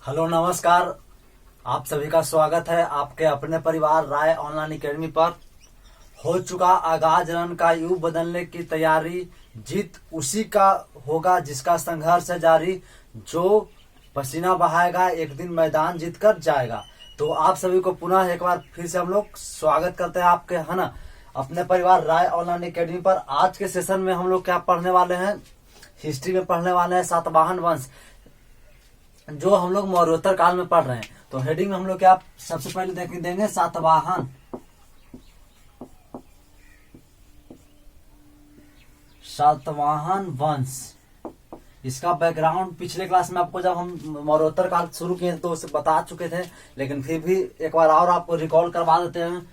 Hello नमस्कार। आप सभी का स्वागत है आपके अपने परिवार राय ऑनलाइन एकेडमी पर। हो चुका आगाज रन का युग बदलने की तैयारी, जीत उसी का होगा जिसका संघर्ष है जारी। जो पसीना बहाएगा एक दिन मैदान जीत कर जाएगा। तो आप सभी को पुनः एक बार फिर से हम लोग स्वागत करते हैं आपके, है ना, अपने परिवार राय ऑनलाइन एकेडमी पर। आज के सेशन में हम लोग क्या पढ़ने वाले हैं, हिस्ट्री में पढ़ने वाले हैं सातवाहन वंश, जो हम लोग मौर्योत्तर काल में पढ़ रहे हैं। तो हेडिंग में हम लोग क्या सबसे पहले देंगे सातवाहन। सातवाहन वंश, इसका बैकग्राउंड पिछले क्लास में आपको जब हम मौर्योत्तर काल शुरू किए थे तो उसे बता चुके थे, लेकिन फिर भी एक बार और आपको रिकॉल करवा देते हैं।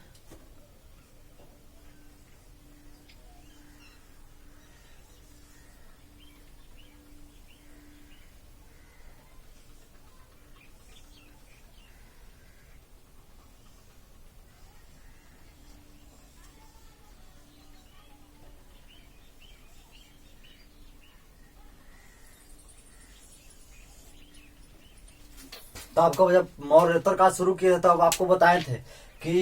तो आपको जब मौर्योत्तर काल शुरू किया तो आपको बताए थे कि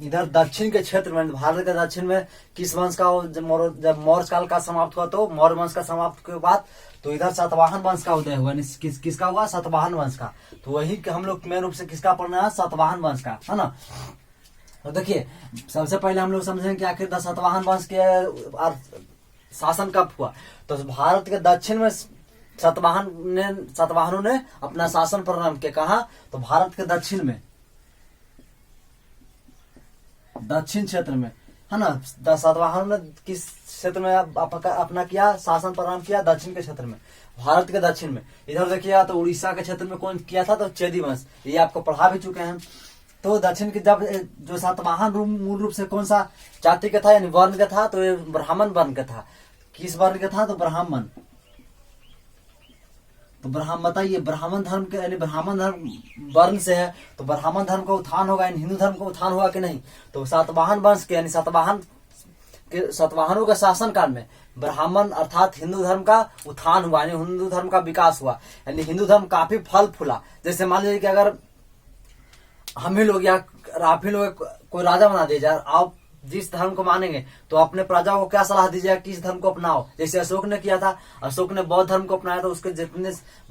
इधर दक्षिण के क्षेत्र में, भारत के दक्षिण में किस वंश का, जब मौर्य काल का समाप्त हुआ तो मौर्य वंश का समाप्त के बाद तो इधर सातवाहन वंश का उदय हुआ। किसका हुआ? सातवाहन वंश का। तो वही हम लोग मेन रूप से किसका पढ़ना है? सातवाहन वंश का, है ना। तो देखिए, सबसे पहले हम लोग समझेंगे कि आखिर सातवाहन वंश के शासन कब हुआ। तो भारत के दक्षिण में सातवाहनों ने अपना शासन प्रारंभ किया। कहा? तो भारत के दक्षिण में, दक्षिण क्षेत्र में, है ना। सातवाहनों ने किस क्षेत्र में अपना किया शासन प्रारंभ किया? दक्षिण के क्षेत्र में, भारत के दक्षिण में। इधर देखिएगा तो उड़ीसा के क्षेत्र में कौन किया था? तो चेदी वंश। ये आपको पढ़ा भी चुके हैं। तो दक्षिण के जब जो सातवाहन मूल रूप से कौन सा जाति का था, यानी वर्ण का था? तो ये ब्राह्मण वर्ण का था। किस वर्ण का था? तो ब्राह्मण। तो बताइए, ब्राह्मण धर्म के, यानी ब्राह्मण धर्म वर्ण से है तो ब्राह्मण धर्म का उत्थान होगा, यानी हिंदू धर्म का उत्थान होगा कि नहीं? तो सातवाहन वंश के, यानी सातवाहनों के शासन काल में ब्राह्मण अर्थात हिंदू धर्म का उत्थान हुआ, यानी हिंदू धर्म का विकास हुआ, यानी हिंदू धर्म काफी फल फूला। जैसे मान लीजिए कि अगर हम ही लोग या आप ही लोग कोई राजा बना दिया जाए, आप जिस धर्म को मानेंगे तो अपने प्रजा को क्या सलाह दीजिएगा? किस धर्म को अपनाओ। जैसे अशोक ने किया था, अशोक ने बौद्ध धर्म को अपनाया, तो उसके जितने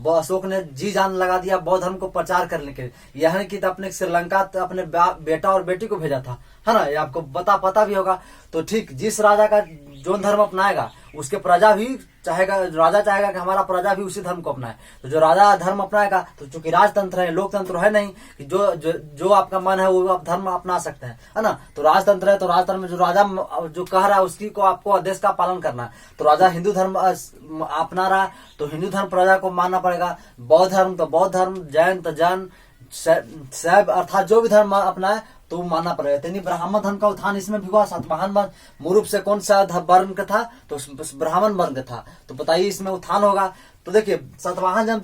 अशोक ने जी जान लगा दिया बौद्ध धर्म को प्रचार करने के लिए। यह कि अपने श्रीलंका अपने बेटा और बेटी को भेजा था, है ना। ये आपको पता भी होगा। तो ठीक जिस राजा का जो धर्म अपनाएगा उसके प्रजा भी चाहेगा, राजा चाहेगा कि हमारा प्रजा भी उसी धर्म को अपनाए। तो जो राजा धर्म अपनाएगा, तो चूंकि राजतंत्र है, लोकतंत्र है नहीं कि जो आपका मन है वो आप धर्म अपना सकते हैं, है ना। तो राजतंत्र है, तो राजतंत्र में जो राजा जो कह रहा है उसकी को आपको आदेश का पालन करना है। तो राजा हिंदू धर्म अपना रहा तो हिंदू धर्म प्रजा को मानना पड़ेगा। बौद्ध धर्म तो बौद्ध धर्म, जैन तो जैन, शैव अर्थात जो भी धर्म अपना है तो मानना पड़ेगा। यानी ब्राह्मण धर्म का उत्थान इसमें भी हुआ। सातवाहन वंश मूल रूप से कौन सा वर्ण का था? तो ब्राह्मण वर्ण का था। तो बताइए इसमें उत्थान होगा। तो देखिए, सातवाहन जब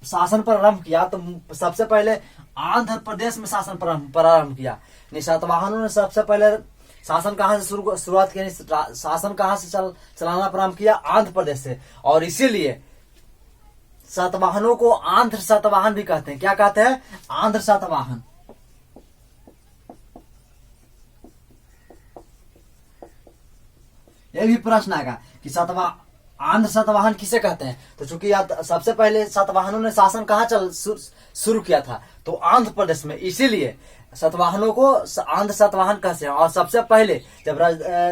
शासन प्रारंभ किया तो सबसे पहले आंध्र प्रदेश में शासन प्रारंभ किया। सातवाहनों ने सबसे पहले शासन कहाँ से शुरुआत की? शासन कहाँ से चलाना प्रारंभ किया? आंध्र प्रदेश से। और इसीलिए सातवाहनों को आंध्र सातवाहन भी कहते हैं। क्या कहते हैं? आंध्र सातवाहन। यह भी प्रश्न आएगा कि आंध्र सातवाहन किसे कहते हैं? तो चूंकि सबसे पहले सातवाहनों ने शासन कहाँ शुरू किया था? तो आंध्र प्रदेश में। इसीलिए सातवाहनों को आंध्र सातवाहन कहते हैं। और सबसे पहले जब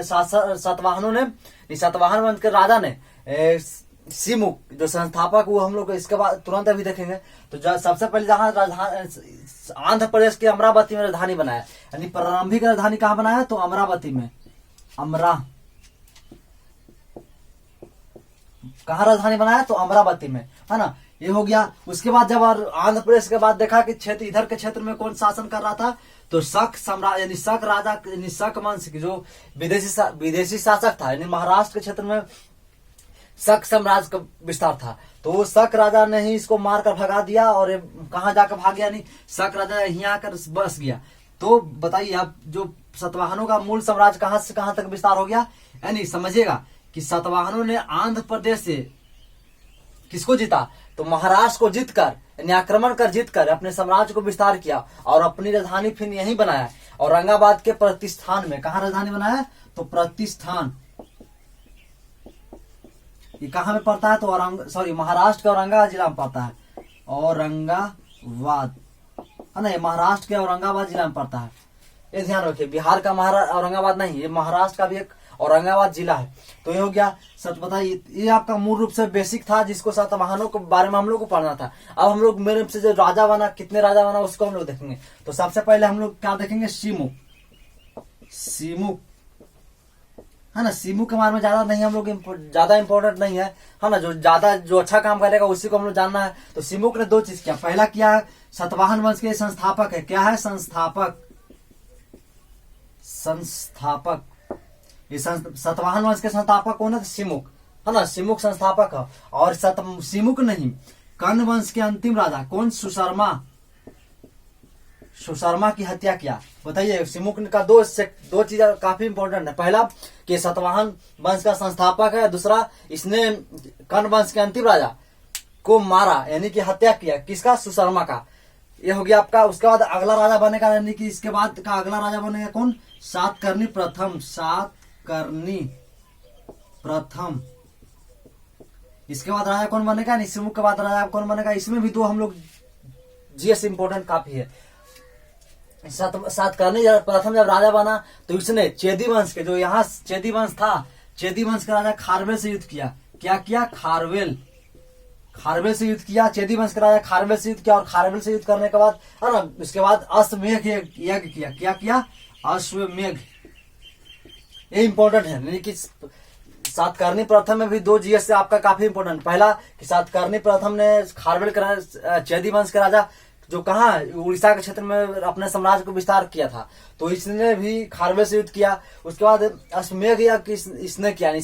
सातवाहनों ने, सातवाहन वंश के राजा ने सिमुक जो संस्थापक, वो हम लोग इसके बाद तुरंत अभी देखेंगे। तो सबसे पहले जहां आंध्र प्रदेश की अमरावती में राजधानी बनाया, यानी प्रारंभिक राजधानी कहाँ बनाया? तो अमरावती में। कहाँ राजधानी बनाया? तो अमरावती में, है ना। ये हो गया। उसके बाद जब आंध्र प्रदेश के बाद देखा कि क्षेत्र, इधर के क्षेत्र में कौन शासन कर रहा था? तो शक साम्राज्य, यानी शक राजा, यानी शक वंश की जो विदेशी शासक था, यानी महाराष्ट्र के क्षेत्र में शक साम्राज्य का विस्तार था। तो वो शक राजा ने ही इसको मारकर भगा दिया। और कहाँ जाकर भाग गया? यानी शक राजा यहाँ आकर बस गया। तो बताइए आप, जो सातवाहनों का मूल साम्राज्य कहाँ से कहाँ तक विस्तार हो गया? यानी समझिएगा कि सातवाहनों ने आंध्र प्रदेश से किसको जीता? तो महाराष्ट्र को जीतकर यानी आक्रमण कर जीतकर अपने साम्राज्य को विस्तार किया और अपनी राजधानी फिर यहीं बनाया। औरंगाबाद के प्रतिष्ठान में, कहा राजधानी बनाया? तो प्रतिष्ठान, ये कहाँ में पड़ता है? तो महाराष्ट्र के औरंगाबाद जिला में पड़ता है। औरंगाबाद है ना, ये महाराष्ट्र के औरंगाबाद जिला में पड़ता है। ये ध्यान रखिए, बिहार का औरंगाबाद नहीं, ये महाराष्ट्र का भी एक औरंगाबाद जिला है। तो ये हो गया सच बताइए, ये आपका मूल रूप से बेसिक था जिसको सातवाहनों के बारे में हम लोग को पढ़ना था। अब हम लोग मेरे से जो राजा बना, कितने राजा बना उसको हम लोग देखेंगे। तो सबसे पहले हम लोग क्या देखेंगे? सीमुक है ना। सीमुक के बारे में ज्यादा नहीं, हम लोग ज्यादा इंपॉर्टेंट नहीं है ना। जो अच्छा काम करेगा उसी को हम लोग जानना है। तो सीमुक ने 2 चीज किया। पहला किया, सातवाहन वंश के संस्थापक है। क्या है? संस्थापक। ये सातवाहन वंश के संस्थापक कौन है? सीमुक है ना, सीमुक संस्थापक है। और सीमुक नहीं, कर्ण वंश के अंतिम राजा कौन? सुशर्मा की हत्या किया। बताइए, सीमुक का दो चीज काफी इंपॉर्टेंट है। पहला कि सातवाहन वंश का संस्थापक है, दूसरा इसने कर्ण वंश के अंतिम राजा को मारा यानी कि हत्या किया। किसका? सुशर्मा का। ये हो गया आपका। उसके बाद अगला राजा बनेगा, यानी कि इसके बाद का अगला राजा बनेगा कौन? सातकर्णी प्रथम। इसके बाद राजा कौन बनेगा? सीमुक के बाद राजा कौन बनेगा? इसमें भी 2 हम लोग जीएस इंपॉर्टेंट काफी है। सातकर्णी प्रथम जब राजा बना तो इसने चेदी वंश के, जो यहाँ चेदी वंश था, चेदी वंश का राजा खारवेल से युद्ध किया। क्या किया? खारवेल से युद्ध किया। चेदी वंश का राजा खारवेल से युद्ध किया। और खारवेल से युद्ध करने के बाद है ना, उसके बाद अश्वमेध यज्ञ किया। क्या किया? अश्वमेध। ये इंपॉर्टेंट है, यानी कि सातकर्णी प्रथम में भी 2 जीएस से आपका काफी इंपॉर्टेंट। पहला कि सातकर्णी प्रथम ने खारवेल चेदी वंश के राजा जो कहा उड़ीसा के क्षेत्र में अपने साम्राज्य को विस्तार किया था, तो इसने भी खारवेल से युद्ध किया। उसके बाद अश्वमेध यज्ञ इसने किया।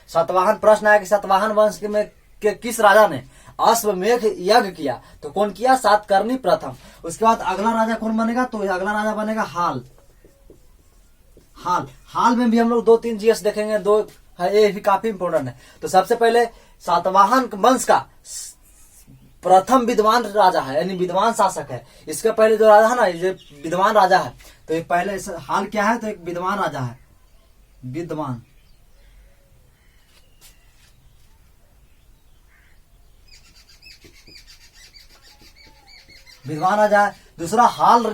सातवाहन प्रश्न आया कि सातवाहन वंश में के किस राजा ने अश्वमेध यज्ञ किया? तो कौन किया? सातकर्णी प्रथम। उसके बाद अगला राजा कौन बनेगा? तो अगला राजा बनेगा हाल में भी हम लोग 2-3 जीएस देखेंगे। 2 है, ये भी काफी इंपॉर्टेंट है। तो सबसे पहले सातवाहन वंश का प्रथम विद्वान राजा है, यानी विद्वान शासक है। इसके पहले जो राजा है ना, ये विद्वान राजा है। तो ये पहले हाल क्या है? तो एक विद्वान राजा है, विद्वान राजा है। दूसरा हाल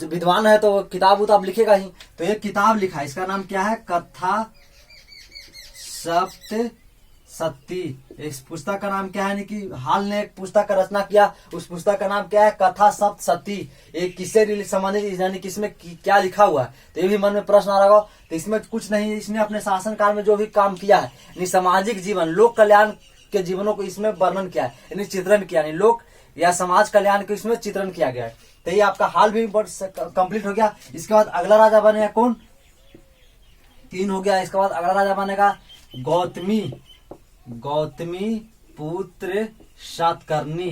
विद्वान है तो किताब उताब लिखेगा ही। तो एक किताब लिखा है, इसका नाम क्या है? कथा सप्तशती। इस पुस्तक का नाम क्या है? यानी कि हाल ने एक पुस्तक का रचना किया। उस पुस्तक का नाम क्या है? कथा सप्तशती। एक किससे संबंधित, यानी कि इसमें क्या लिखा हुआ है? तो ये भी मन में प्रश्न आ रहा होगा। तो इसमें कुछ नहीं, इसने अपने शासन काल में जो भी काम किया है, यानी सामाजिक जीवन, लोक कल्याण के जीवनों को इसमें वर्णन किया है, यानी चित्रण किया, यानी लोक या समाज कल्याण को इसमें चित्रण किया गया है। तो ये आपका हाल भी कंप्लीट हो गया। इसके बाद अगला राजा बनेगा कौन? 3 हो गया। इसके बाद अगला राजा बनेगा गौतमी पुत्र सातकर्णी।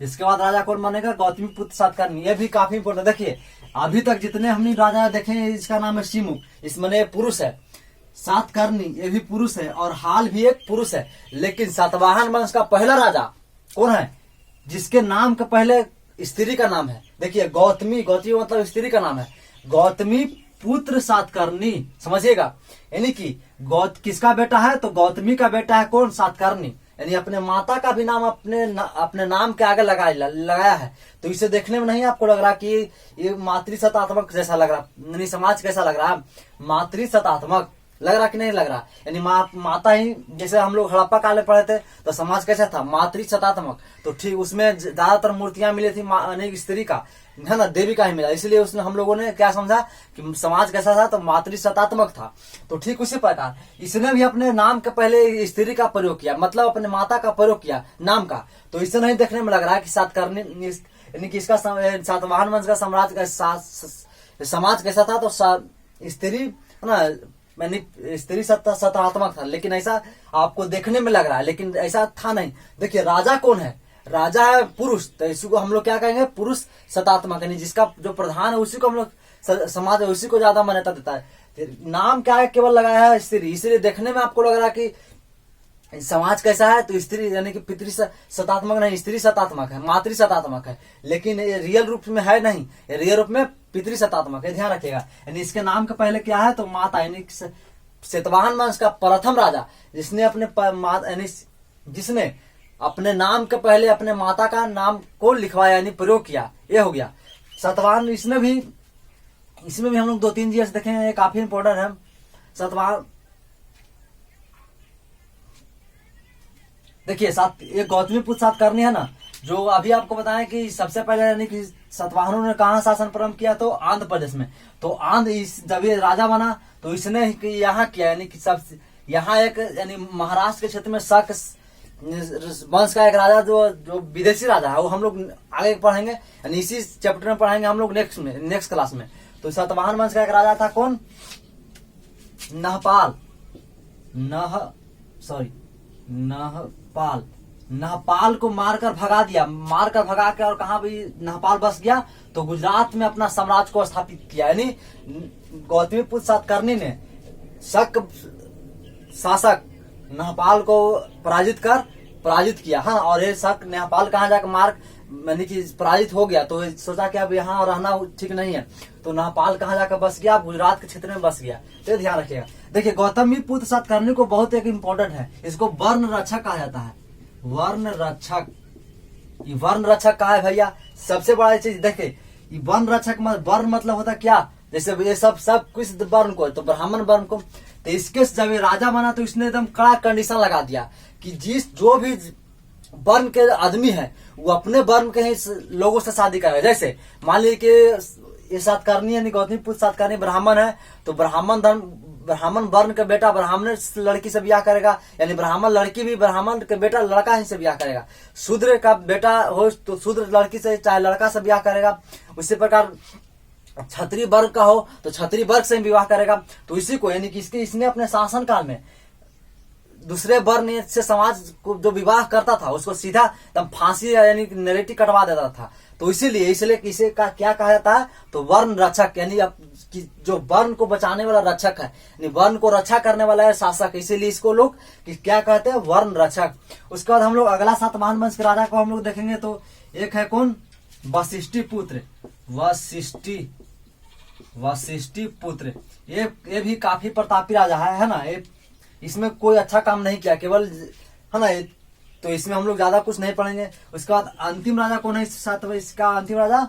इसके बाद राजा कौन बनेगा? गौतमी पुत्र सातकर्णी। ये भी काफी इंपोर्टेंट। देखिए, अभी तक जितने हमने राजा देखे हैं, इसका नाम है सीमुक, इसमें पुरुष है। सातकर्णी ये भी पुरुष है, और हाल भी एक पुरुष है। लेकिन सातवाहन वंश का पहला राजा कौन है? जिसके नाम के पहले स्त्री का नाम है। देखिए, गौतमी मतलब स्त्री का नाम है, गौतमी पुत्र सातकर्णी। समझिएगा, यानी कि किसका बेटा है? तो गौतमी का बेटा है कौन? सातकर्णी। यानी अपने माता का भी नाम अपने नाम के आगे लगाया है। तो इसे देखने में नहीं आपको लग रहा कि ये मातृसत्तात्मक जैसा लग रहा, यानी समाज कैसा लग रहा? मातृसत्तात्मक लग रहा कि नहीं लग रहा? यानी माता ही, जैसे हम लोग हड़प्पा काल में पढ़े थे तो समाज कैसा था? मातृसत्तात्मक। तो ठीक उसमें ज्यादातर मूर्तियां मिली थी अनेक स्त्री का, है ना, देवी का ही मिला। इसलिए उसने हम लोगों ने क्या समझा कि समाज कैसा था? तो मातृसत्तात्मक था। तो ठीक उसी प्रकार इसने भी अपने नाम के पहले स्त्री का प्रयोग किया, मतलब अपने माता का प्रयोग किया नाम का। तो इसे नहीं देखने में लग रहा है कि सातकर्णी, यानी कि इसका सातवाहन वंश का साम्राज्य का समाज कैसा था? तो स्त्री, है ना, मैंने स्त्री सत्तात्मक था। लेकिन ऐसा आपको देखने में लग रहा है, लेकिन ऐसा था नहीं। देखिए, राजा कौन है? राजा है पुरुष। तो इसको हम लोग क्या कहेंगे? पुरुष सत्तात्मक, यानी जिसका जो प्रधान है उसी को हम लोग, समाज है उसी को ज्यादा मान्यता देता है। नाम क्या है? केवल लगाया है स्त्री, इसलिए देखने में आपको लग रहा है कि समाज कैसा है, तो स्त्री यानी कि पितृ सतात्मक नहीं, स्त्री सतात्मक है, मातृ सतात्मक है, लेकिन ये रियल रूप में है नहीं, रियल रूप में पितृ सतात्मक है, ध्यान रखिएगा। यानी इसके नाम के पहले क्या है, तो माता, यानी सातवाहन वंश का प्रथम राजा जिसने यानी जिसने अपने नाम के पहले अपने माता का नाम को लिखवाया यानी प्रयोग किया, ये हो गया सातवाहन। इसमें भी हम लोग 2-3 चीज देखेंगे, ये काफी इंपॉर्टेंट है। सातवाहन देखिए ये गौतमी पुत्र सातकर्णी है ना, जो अभी आपको बताया कि सबसे पहले यानी कि सातवाहनों ने कहाँ शासन प्रारंभ किया, तो आंध्र प्रदेश में। तो जब ये राजा बना तो इसने यहाँ किया, यानी कि सब यहाँ एक यानी महाराष्ट्र के क्षेत्र में शक वंश का एक राजा जो विदेशी राजा है, वो हम लोग आगे पढ़ेंगे, यानी इसी चैप्टर में पढ़ेंगे हम लोग नेक्स्ट क्लास में। तो सातवाहन वंश का एक राजा था कौन, नहपाल को मारकर भगा के और कहा भी नहपाल बस गया, तो गुजरात में अपना साम्राज्य को स्थापित किया। यानी गौतमी पुत्र सातकर्णी ने शक शासक नहपाल को पराजित किया, हाँ। और ये शक नहपाल कहाँ जाकर यानी कि पराजित हो गया, तो सोचा कि अब यहाँ रहना ठीक नहीं है, तो नहपाल कहाँ जाकर बस गया, गुजरात के क्षेत्र में बस गया। तो ध्यान रखिएगा। देखिए गौतमी पुत्र सातकर्णी को बहुत एक इम्पोर्टेंट है, इसको वर्ण रक्षक कहा जाता है। वर्ण रक्षक, ये वर्ण रक्षक कहा है भैया, सबसे बड़ा चीज देखे, वर्ण रक्षक वर्ण मतलब होता क्या, जैसे ये सब कुछ वर्ण को, तो ब्राह्मण वर्ण को, तो इसके जब ये राजा बना तो इसने एकदम कड़ा कंडीशन लगा दिया कि जो भी वर्ण के आदमी है वो अपने वर्ण के ही लोगों से शादी करे। जैसे मान लीजिए कि ये सातकर्णी यानी गौतमी पुत्र सातकर्णी ब्राह्मण है, तो ब्राह्मण वर्ण का बेटा ब्राह्मण लड़की से ब्याह करेगा, यानी ब्राह्मण लड़की भी ब्राह्मण के बेटा लड़का ही से ब्याह करेगा। शूद्र का बेटा हो तो शूद्र लड़की से चाहे लड़का से ब्याह करेगा। उसी प्रकार क्षत्रिय वर्ग का हो तो क्षत्रिय वर्ग से विवाह करेगा। तो इसी को यानी कि इसने अपने शासन काल में दूसरे वर्ण से समाज को जो विवाह करता था उसको सीधा एकदम फांसी यानी नरेटी कटवा देता था। तो इसीलिए इसे क्या कहा जाता है, तो वर्ण रक्षक, यानी कि जो वर्ण को बचाने वाला रक्षक है, यानी वर्ण को रक्षा करने वाला है शासक, इसीलिए इसको लोग क्या कहते हैं, वर्ण रक्षक। उसके बाद हम लोग अगला सातवाहन वंश के राजा को हम लोग देखेंगे, तो एक है कौन, वशिष्ठी पुत्र, वशिष्ठी पुत्र। ये भी काफी प्रतापी राजा है ना। इसमें कोई अच्छा काम नहीं किया, केवल है ना, तो इसमें हम लोग ज्यादा कुछ नहीं पढ़ेंगे। उसके बाद अंतिम राजा कौन है इसका अंतिम राजा,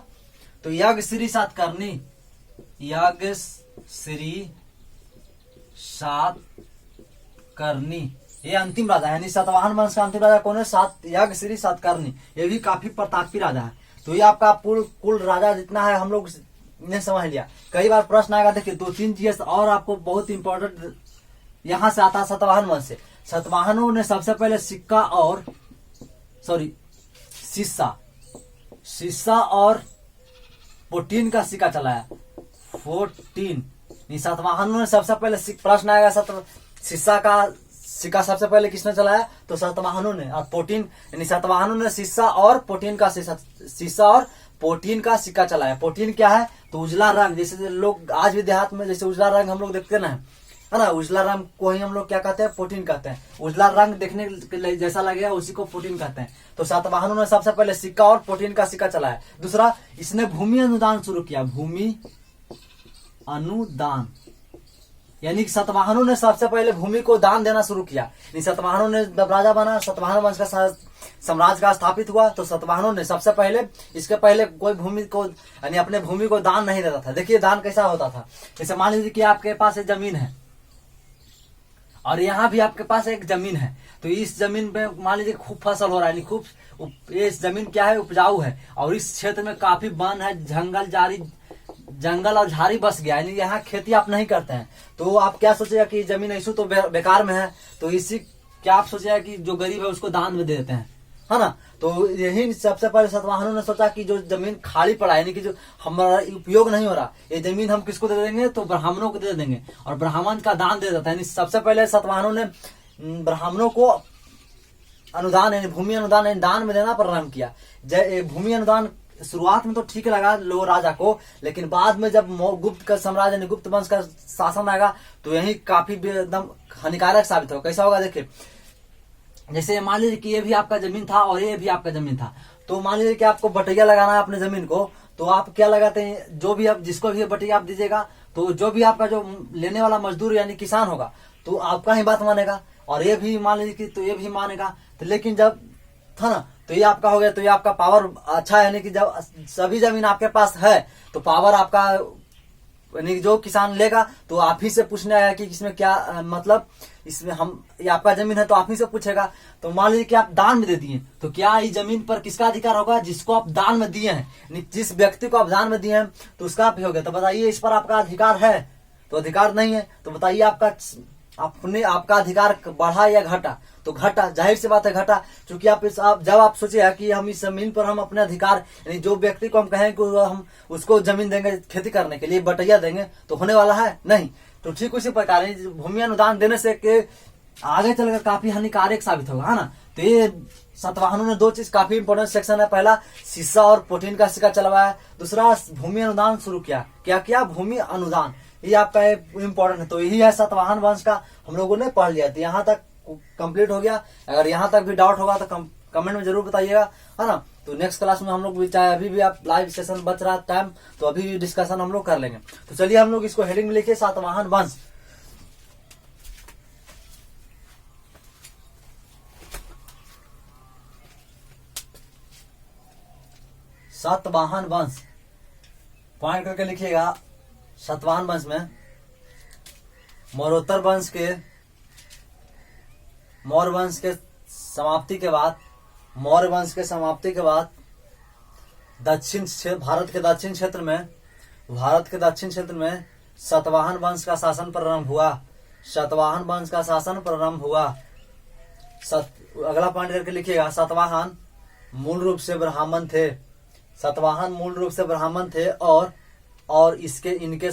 तो यज्ञश्री सातकर्णी, यज्ञश्री सातकर्णी ये अंतिम राजा है, यानी सातवाहन वंश का अंतिम राजा कौन है, यज्ञश्री सातकर्णी। ये भी काफी प्रतापी राजा है। तो ये आपका कुल राजा जितना है हम लोग ने समझ लिया। कई बार प्रश्न आएगा, देखिए 2-3 चीज और आपको बहुत इंपॉर्टेंट यहां से आता है सातवाहन वंश से। सातवाहनों ने सबसे पहले शीशा और पोटीन का सिक्का चलाया। 14 सातवाहनों ने सबसे पहले प्रश्न आएगा, शीशा का सिक्का सबसे पहले किसने चलाया, तो सातवाहनों ने। और पोटीन यानी सातवाहनों ने शीशा और पोटीन का सिक्का चलाया। पोटीन क्या है, तो उजला रंग, जैसे लोग आज भी देहात में जैसे उजला रंग हम लोग देखते ना, है ना, उजला रंग को ही हम लोग क्या कहते हैं, पोटीन कहते हैं। उजला रंग देखने के लिए जैसा लगेगा उसी को पोटीन कहते हैं। तो सातवाहनों ने सबसे पहले सिक्का और पोटीन का सिक्का चलाया। दूसरा, इसने भूमि अनुदान शुरू किया, भूमि अनुदान, यानी सातवाहनों ने सबसे पहले भूमि को दान देना शुरू किया। सातवाहनों ने जब राजा बना, सातवाहन वंश का साम्राज्य का स्थापित हुआ, तो सातवाहनों ने सबसे पहले, इसके पहले कोई भूमि को यानी अपने भूमि को दान नहीं देता था। देखिए दान कैसा होता था, जैसे मान लीजिए कि आपके पास एक जमीन है और यहाँ भी आपके पास एक जमीन है, तो इस जमीन पे मान लीजिए खूब फसल हो रहा है, खूब ये जमीन क्या है, उपजाऊ है, और इस क्षेत्र में काफी वन है, जंगल और झाड़ी बस गया, यानी यहाँ खेती आप नहीं करते हैं, तो आप क्या सोचेगा कि जमीन ऐसी तो बेकार में है, तो इसी क्या आप सोचेगा कि जो गरीब है उसको दान में दे देते हैं, है ना। तो यही सबसे पहले सातवाहनों ने सोचा कि जो जमीन खाली पड़ा है, यानी कि जो हमारा उपयोग नहीं हो रहा, ये जमीन हम किसको दे देंगे, तो ब्राह्मणों को दे देंगे, और ब्राह्मण का दान दे देता है। यानी सबसे पहले सातवाहनों ने ब्राह्मणों को अनुदान यानी भूमि अनुदान यानी दान में देना प्रारंभ किया। भूमि अनुदान शुरुआत में तो ठीक लगा लो राजा को, लेकिन बाद में जब गुप्त का साम्राज्य यानी गुप्त वंश का शासन आएगा तो यही काफी एकदम हानिकारक साबित होगा। कैसा होगा, देखिए जैसे मान लीजिए कि ये भी आपका जमीन था और ये भी आपका जमीन था, तो मान लीजिए कि आपको बटैया लगाना है अपने जमीन को, तो आप क्या लगाते हैं, जो भी आप जिसको भी बटैया आप दीजिएगा, तो जो भी आपका जो लेने वाला मजदूर यानी किसान होगा, तो आपका ही बात मानेगा, और ये भी मान लीजिए कि तो ये भी मानेगा। तो लेकिन जब था ना, तो ये आपका हो गया, तो ये आपका पावर अच्छा है, यानी कि जब सभी जमीन आपके पास है तो पावर आपका, यानी कि जो किसान लेगा तो आप ही से पूछने आएगा कि इसमें क्या मतलब इसमें हम ये आपका जमीन है तो आप ही से पूछेगा। तो मान लीजिए कि आप दान में दे दिए, तो क्या इस जमीन पर किसका अधिकार होगा, जिसको आप दान में दिए हैं, यानी जिस व्यक्ति को आप दान में दिए हैं तो उसका भी हो गया। तो बताइए इस पर आपका अधिकार है, तो अधिकार नहीं है, तो बताइए आपका अपने आपका अधिकार बढ़ा या घटा, तो घटा, जाहिर सी बात है घटा, क्योंकि आप जब आप सोचे कि हम इस जमीन पर हम अपने अधिकार, यानी जो व्यक्ति को हम कहें कि हम उसको जमीन देंगे खेती करने के लिए, बटैया देंगे, तो होने वाला है नहीं। तो ठीक उसी प्रकार भूमि अनुदान देने से के आगे चलकर काफी हानिकारक साबित होगा, है ना। तो ये सातवाहनों ने 2 चीज काफी इंपोर्टेंट सेक्शन है, पहला सीसा और प्रोटीन का सिक्का चलवाया, दूसरा भूमि अनुदान शुरू किया। क्या किया, भूमि अनुदान, ये आपका इम्पोर्टेंट है। तो यही है सातवाहन वंश का, हम लोगों ने पढ़ लिया, तो यहाँ तक कंप्लीट हो गया। अगर यहाँ तक भी डाउट होगा तो कमेंट में जरूर बताइएगा, है ना। तो नेक्स्ट क्लास में हम लोग भी, चाहे अभी भी आप लाइव सेशन बच रहा टाइम, तो अभी भी डिस्कशन हम लोग कर लेंगे। तो चलिए हम लोग इसको हेडिंग में लिखिए, सातवाहन वंश। सातवाहन वंश पॉइंट करके लिखिएगा। सातवाहन वंश में मौर्योत्तर वंश के, मौर्य वंश के समाप्ति के बाद, मौर्य वंश के समाप्ति के बाद भारत के दक्षिण क्षेत्र में सातवाहन वंश का शासन प्रारंभ हुआ। सातवाहन वंश का शासन प्रारंभ हुआ। अगला पॉइंट करके लिखिएगा, सातवाहन मूल रूप से ब्राह्मण थे। सातवाहन मूल रूप से ब्राह्मण थे और इनके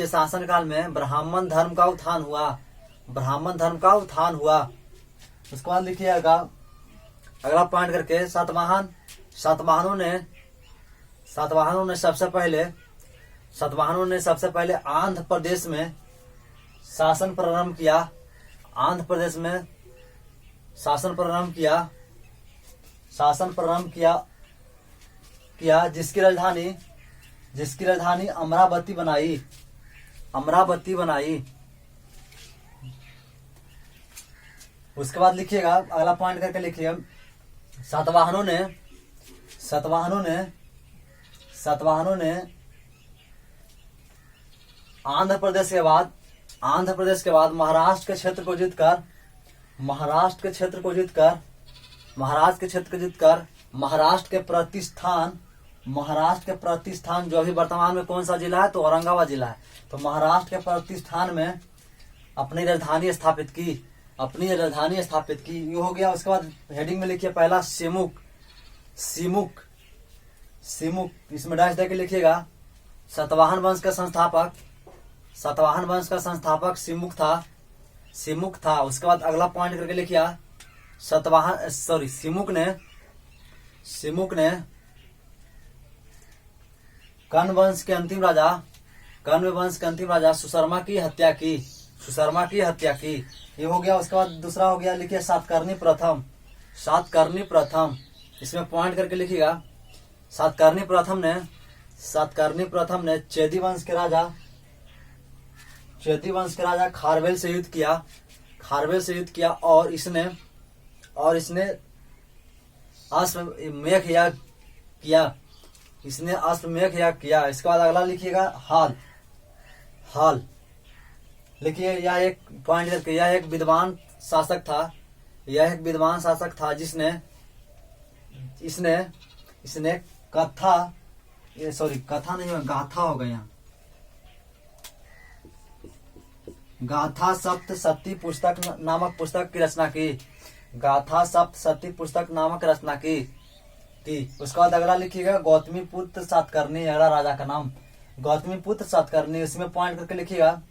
शासनकाल में ब्राह्मण धर्म का उत्थान हुआ। ब्राह्मण धर्म का उत्थान हुआ। उसके बाद लिखिएगा अगला पॉइंट करके, सातवाहनों ने सबसे पहले आंध्र प्रदेश में शासन प्रारंभ किया। आंध्र प्रदेश में शासन प्रारंभ किया, जिसकी राजधानी अमरावती बनाई। उसके बाद लिखिएगा अगला पॉइंट करके लिखिए, सातवाहनों ने आंध्र प्रदेश के बाद महाराष्ट्र के क्षेत्र को जीतकर महाराष्ट्र के प्रतिष्ठान जो अभी वर्तमान में कौन सा जिला है, तो औरंगाबाद जिला है। तो महाराष्ट्र के प्रतिष्ठान में अपनी राजधानी स्थापित की। ये हो गया। उसके बाद हेडिंग में लिखिए पहला सिमुक, इसमें डैश देके लिखिएगा। सातवाहन वंश का संस्थापक सिमुक था। उसके बाद अगला पॉइंट करके लिखिए, सिमुक ने कण्व वंश के अंतिम राजा सुशर्मा की हत्या की। ये हो गया। उसके बाद दूसरा हो गया, लिखिए सातकर्णी प्रथम। इसमें पॉइंट करके लिखिएगा, सातकर्णी प्रथम ने चेदी वंश के राजा खारवेल से युद्ध किया और इसने अश्वमेध याग किया। इसके बाद अगला लिखिएगा हाल। लिखिए यह एक पॉइंट करके, यह एक विद्वान शासक था इसने कथा नहीं, गाथा हो गया, गाथा सप्तशती पुस्तक नामक पुस्तक की रचना की। उसके बाद अगला लिखिएगा गौतमीपुत्र सातकर्णी, अगला राजा का नाम गौतमीपुत्र सातकर्णी। इसमें पॉइंट करके लिखिएगा,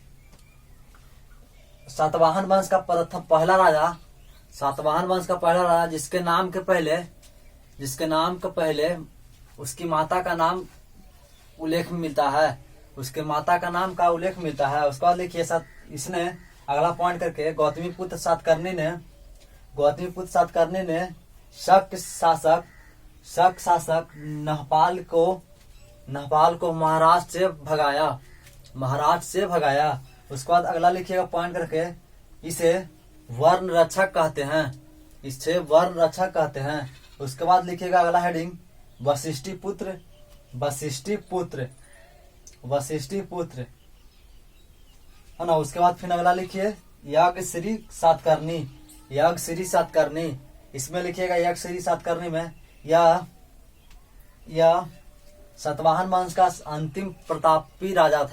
सातवाहन वंश का पहला राजा जिसके नाम के पहले उसकी माता का नाम उल्लेख मिलता है। उसके बाद लिखिए अगला पॉइंट करके गौतमी पुत्र सातकर्णी ने शक शासक नहपाल को महाराष्ट्र से भगाया। उसके बाद अगला लिखिएगा पॉइंट करके, इसे वर्ण रक्षक कहते हैं। उसके बाद लिखिएगा अगला हेडिंग, वशिष्ठी पुत्र है ना। उसके बाद फिर अगला लिखिए यागश्री सातकर्णी। इसमें लिखिएगा यागश्री सातकर्णी में यह सतवाहन वंश का अंतिम प्रतापी राजा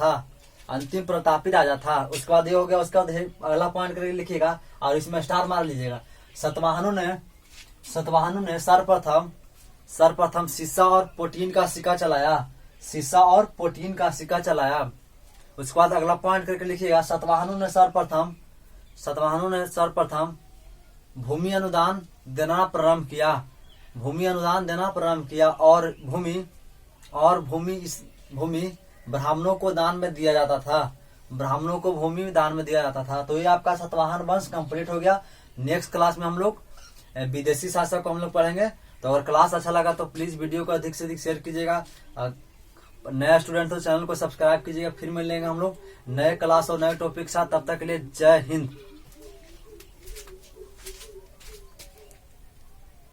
था। उसके बाद ये हो गया। उसके बाद अगला पॉइंट करके लिखिएगा और इसमें स्टार मार लीजिएगा। सतवाहनों ने सर्वप्रथम सीसा और पोटीन का सिक्का चलाया। उसके बाद अगला पॉइंट करके लिखिएगा, सतवाहनों ने सर्वप्रथम भूमि अनुदान देना प्रारंभ किया और भूमि ब्राह्मणों को दान में दिया जाता था। तो ये आपका सतवाहन वंश कंप्लीट हो गया। नेक्स्ट क्लास में हम लोग विदेशी शासक को हम लोग पढ़ेंगे। तो अगर क्लास अच्छा लगा तो प्लीज वीडियो को अधिक से अधिक शेयर कीजिएगा। नया स्टूडेंट तो चैनल को सब्सक्राइब कीजिएगा। फिर मिलेंगे हम लोग नए क्लास और नए टॉपिक के साथ। तब तक के लिए जय हिंद।